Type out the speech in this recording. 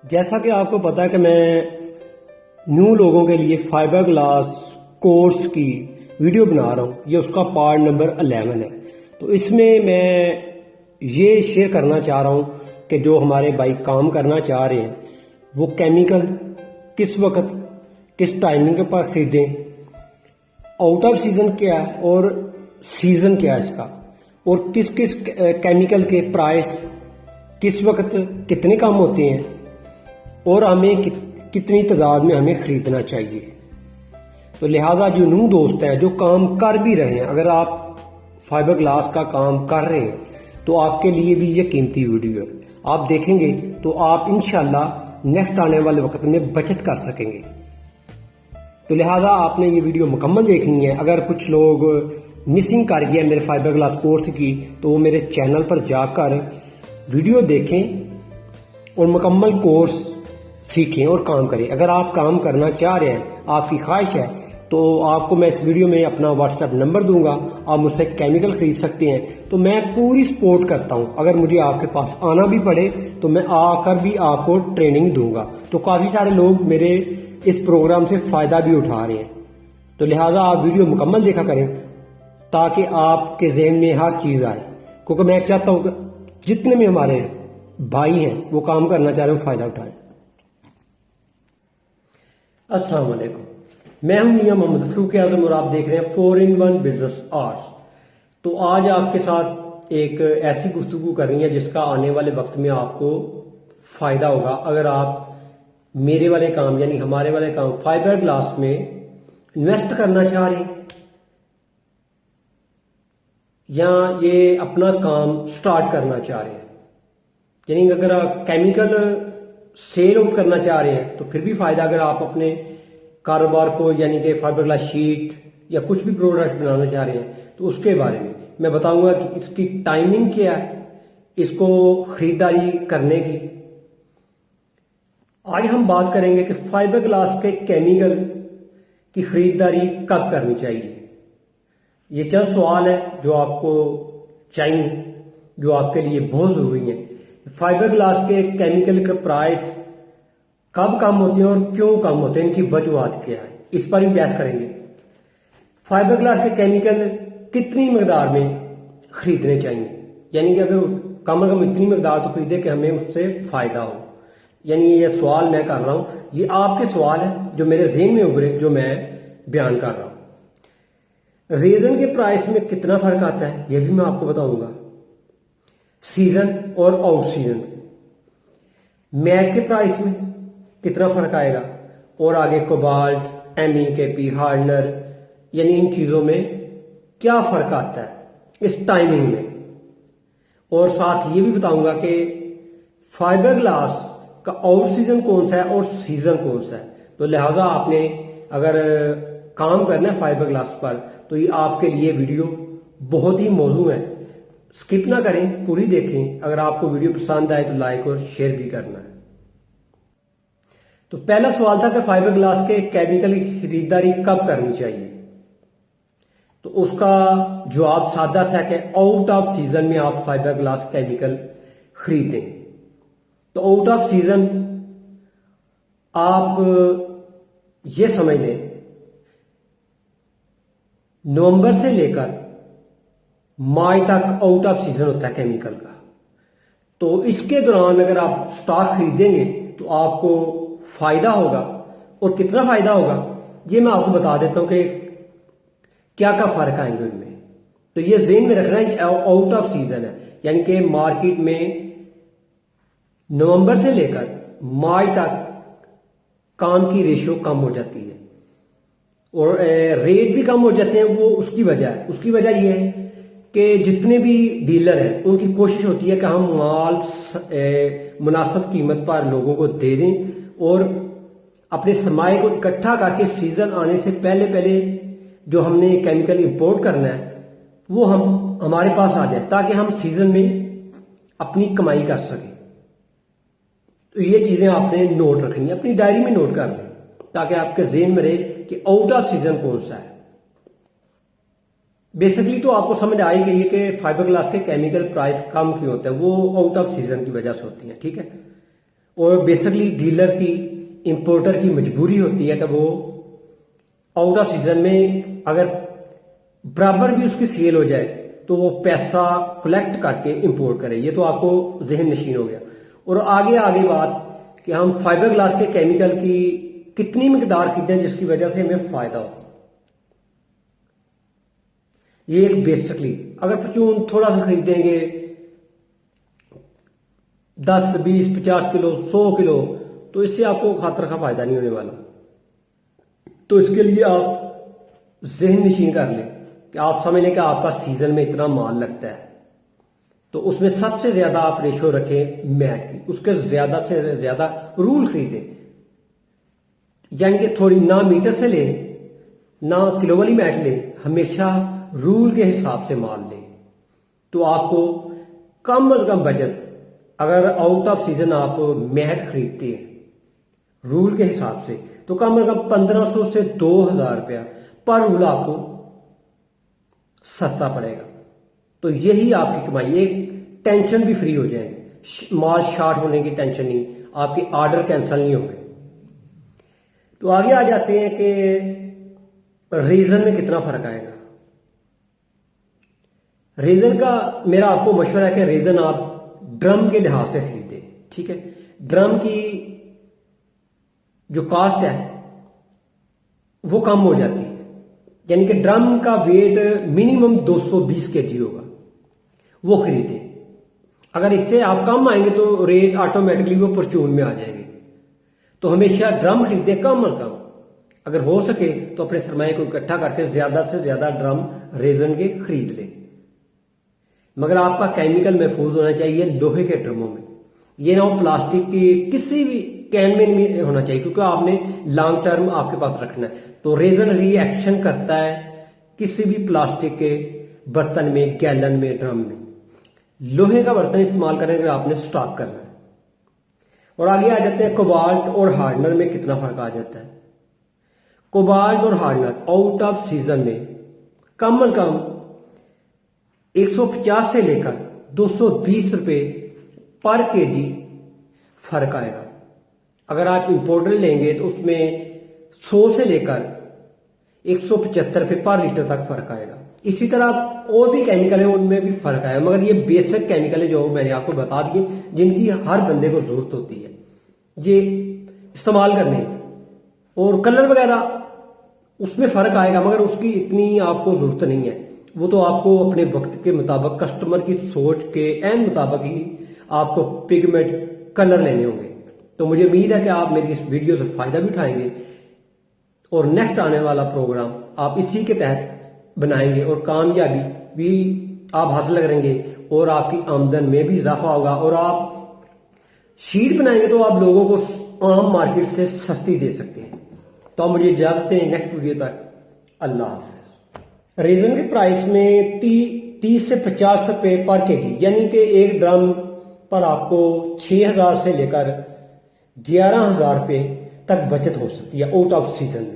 जैसा कि आपको पता है कि मैं न्यू लोगों के लिए फाइबर ग्लास कोर्स की वीडियो बना रहा हूँ। ये उसका पार्ट नंबर 11 है। तो इसमें मैं ये शेयर करना चाह रहा हूँ कि जो हमारे भाई काम करना चाह रहे हैं वो केमिकल किस वक्त किस टाइमिंग के पर ख़रीदें, आउट ऑफ सीज़न क्या है और सीज़न क्या है इसका, और किस किस केमिकल के प्राइस किस वक्त कितने कम होते हैं और हमें कितनी तादाद में हमें ख़रीदना चाहिए। तो लिहाजा जो न्यू दोस्त हैं जो काम कर भी रहे हैं, अगर आप फाइबर ग्लास का काम कर रहे हैं तो आपके लिए भी ये कीमती वीडियो है। आप देखेंगे तो आप इंशाल्लाह नेक्स्ट आने वाले वक्त में बचत कर सकेंगे। तो लिहाजा आपने ये वीडियो मुकम्मल देखनी है। अगर कुछ लोग मिसिंग कर गया मेरे फाइबर ग्लास कोर्स की तो वो मेरे चैनल पर जाकर वीडियो देखें और मुकम्मल कोर्स सीखें और काम करें। अगर आप काम करना चाह रहे हैं, आपकी ख्वाहिश है, तो आपको मैं इस वीडियो में अपना व्हाट्सएप नंबर दूंगा, आप मुझसे केमिकल खरीद सकते हैं। तो मैं पूरी सपोर्ट करता हूं। अगर मुझे आपके पास आना भी पड़े तो मैं आकर भी आपको ट्रेनिंग दूंगा। तो काफ़ी सारे लोग मेरे इस प्रोग्राम से फ़ायदा भी उठा रहे हैं। तो लिहाजा आप वीडियो मुकम्मल देखा करें ताकि आपके जहन में हर चीज़ आए, क्योंकि मैं चाहता हूँ कि जितने भी हमारे भाई हैं वो काम करना चाह रहे हैं फ़ायदा उठाएं। अस्सलाम वालेकुम, मैं हूं मियां मोहम्मद फरूक आजम और आप देख रहे हैं 4-in-1 बिजनेस आर्ट्स। तो आज आपके साथ एक ऐसी गुफ्तगू करनी है जिसका आने वाले वक्त में आपको फ़ायदा होगा। अगर आप मेरे वाले काम यानी हमारे वाले काम फाइबर ग्लास में इन्वेस्ट करना चाह रहे हैं या ये अपना काम स्टार्ट करना चाह रहे हैं, यानी अगर आप केमिकल सेल आउट करना चाह रहे हैं तो फिर भी फायदा। अगर आप अपने कारोबार को यानी कि फाइबर ग्लास शीट या कुछ भी प्रोडक्ट बनाना चाह रहे हैं तो उसके बारे में मैं बताऊंगा कि इसकी टाइमिंग क्या है, इसको खरीदारी करने की। आज हम बात करेंगे कि फाइबर ग्लास के केमिकल की खरीदारी कब करनी चाहिए। ये चंद सवाल है जो आपको चाहिए, जो आपके लिए बहुत जरूरी है। फाइबर ग्लास के केमिकल के प्राइस कब कम होते हैं और क्यों कम होते हैं, इनकी वजूहत क्या है, इस पर भी बहस करेंगे। फाइबर ग्लास के केमिकल कितनी मकदार में खरीदने चाहिए, यानी कि अगर कम से कम इतनी मकदार तो खरीदे कि हमें उससे फायदा हो। यानी ये सवाल मैं कर रहा हूं, ये आपके सवाल है जो मेरे जहन में उभरे, जो मैं बयान कर रहा हूं। रेजन के प्राइस में कितना फर्क आता है ये भी मैं आपको बताऊंगा। सीजन और आउट सीजन, मैट के प्राइस में कितना फर्क आएगा, और आगे कोबाल्ट, MEKP, हार्डनर, यानी इन चीजों में क्या फर्क आता है इस टाइमिंग में। और साथ ये भी बताऊंगा कि फाइबर ग्लास का आउट सीजन कौन सा है और सीजन कौन सा है। तो लिहाजा आपने अगर काम करना है फाइबर ग्लास पर तो ये आपके लिए वीडियो बहुत ही मौजू है। स्किप ना करें, पूरी देखें। अगर आपको वीडियो पसंद आए तो लाइक और शेयर भी करना है। तो पहला सवाल था कि फाइबर ग्लास के केमिकल की खरीदारी कब करनी चाहिए। तो उसका जवाब सादा सा है कि आउट ऑफ सीजन में आप फाइबर ग्लास केमिकल खरीदें। तो आउट ऑफ सीजन आप ये समझ लें नवंबर से लेकर मई तक आउट ऑफ सीजन होता है केमिकल का। तो इसके दौरान अगर आप स्टॉक खरीदेंगे तो आपको फायदा होगा, और कितना फायदा होगा ये मैं आपको बता देता हूं कि क्या क्या फर्क आएंगे उनमें। तो ये ज़हन में रखना है आउट ऑफ सीजन है, यानी कि मार्केट में नवंबर से लेकर मई तक काम की रेशियो कम हो जाती है और रेट भी कम हो जाते हैं। वो उसकी वजह यह है कि जितने भी डीलर हैं उनकी कोशिश होती है कि हम माल मुनासिब कीमत पर लोगों को दे दें और अपने सरमाए को इकट्ठा करके सीजन आने से पहले पहले जो हमने केमिकल इंपोर्ट करना है वो हमारे पास आ जाए ताकि हम सीजन में अपनी कमाई कर सकें। तो ये चीजें आपने नोट रखनी है, अपनी डायरी में नोट कर लें ताकि आपके जहन में रहे कि आउट ऑफ सीजन कौन सा है। बेसिकली तो आपको समझ आ ही गई है कि फाइबर ग्लास के केमिकल प्राइस कम क्यों होते हैं, वो आउट ऑफ सीजन की वजह से होती है। ठीक है, और बेसिकली डीलर की, इंपोर्टर की मजबूरी होती है कि वो आउट ऑफ सीजन में अगर बराबर भी उसकी सेल हो जाए तो वो पैसा कलेक्ट करके इंपोर्ट करे। ये तो आपको जहन नशीन हो गया। और आगे आगे बात कि हम फाइबर ग्लास के केमिकल की कितनी मिकदार खरीदें जिसकी वजह से हमें फायदा हो। ये एक बेसिकली अगर परचून थोड़ा सा खरीदेंगे 10, 20, 50 किलो, 100 किलो, तो इससे आपको खातर का फायदा नहीं होने वाला। तो इसके लिए आप जहन नशीन कर लें कि आप समझ लें कि आपका सीजन में इतना माल लगता है, तो उसमें सबसे ज्यादा आप रेशो रखें मैट की, उसके ज्यादा से ज्यादा रूल खरीदें। यानी कि थोड़ी ना मीटर से लें ना किलो वाली मैट लें, हमेशा रूल के हिसाब से माल लें। तो आपको कम से कम बचत, अगर आउट ऑफ सीजन आप मैट खरीदते हैं रूल के हिसाब से, तो कम से कम 1500 से 2000 रुपया पर रूल आपको सस्ता पड़ेगा। तो यही आपकी कमाई, एक टेंशन भी फ्री हो जाएगी, माल शॉर्ट होने की टेंशन नहीं, आपके ऑर्डर कैंसिल नहीं होंगे। तो आगे आ जाते हैं कि रीजन में कितना फर्क आएगा। रेजन का मेरा आपको मशवरा है कि रेजन आप ड्रम के लिहाज से खरीदें, ठीक है। ड्रम की जो कास्ट है वो कम हो जाती है, यानी कि ड्रम का वेट मिनिमम 220 केजी होगा, वो खरीदें। अगर इससे आप कम आएंगे तो रेट ऑटोमेटिकली वो परचून में आ जाएंगे। तो हमेशा ड्रम खरीदें कम और कम, अगर हो सके तो अपने सरमाए को इकट्ठा करके ज्यादा से ज्यादा ड्रम रेजन के खरीद लें। मगर आपका केमिकल महफूज होना चाहिए लोहे के ड्रमों में, ये ना हो प्लास्टिक के किसी भी कैन में होना चाहिए, क्योंकि आपने लॉन्ग टर्म आपके पास रखना है। तो रेजन रिएक्शन करता है किसी भी प्लास्टिक के बर्तन में, गैलन में, ड्रम में। लोहे का बर्तन इस्तेमाल करेंगे आपने स्टॉक करना है। और आगे आ जाते हैं कोबाल्ट और हार्डनर में कितना फर्क आ जाता है। कोबाल्ट और हार्डनर आउट ऑफ सीजन में कम से कम 150 से लेकर 220 रुपए पर केजी फर्क आएगा। अगर आप इंपोर्टर लेंगे तो उसमें 100 से लेकर 175 रुपए पर लीटर तक फर्क आएगा। इसी तरह और भी केमिकल है उनमें भी फर्क आएगा, मगर ये बेसिक केमिकल है जो मैंने आपको बता दिए, जिनकी हर बंदे को जरूरत होती है ये इस्तेमाल करने। और कलर वगैरह उसमें फर्क आएगा, मगर उसकी इतनी आपको जरूरत नहीं है। वो तो आपको अपने वक्त के मुताबिक, कस्टमर की सोच के एन मुताबिक ही आपको पिगमेंट कलर लेने होंगे। तो मुझे उम्मीद है कि आप मेरी इस वीडियो से फायदा भी उठाएंगे और नेक्स्ट आने वाला प्रोग्राम आप इसी के तहत बनाएंगे और कामयाबी भी आप हासिल करेंगे और आपकी आमदन में भी इजाफा होगा। और आप शीट बनाएंगे तो आप लोगों को आम मार्केट से सस्ती दे सकते हैं। तो आप मुझे इजाजत दें, नेक्स्ट वीडियो तक अल्लाह हाफिज। रेजन के प्राइस में 30 से 50 रुपए पर केजी, यानी कि एक ड्रम पर आपको 6000 से लेकर 11000 रुपए तक बचत हो सकती है आउट ऑफ सीजन में।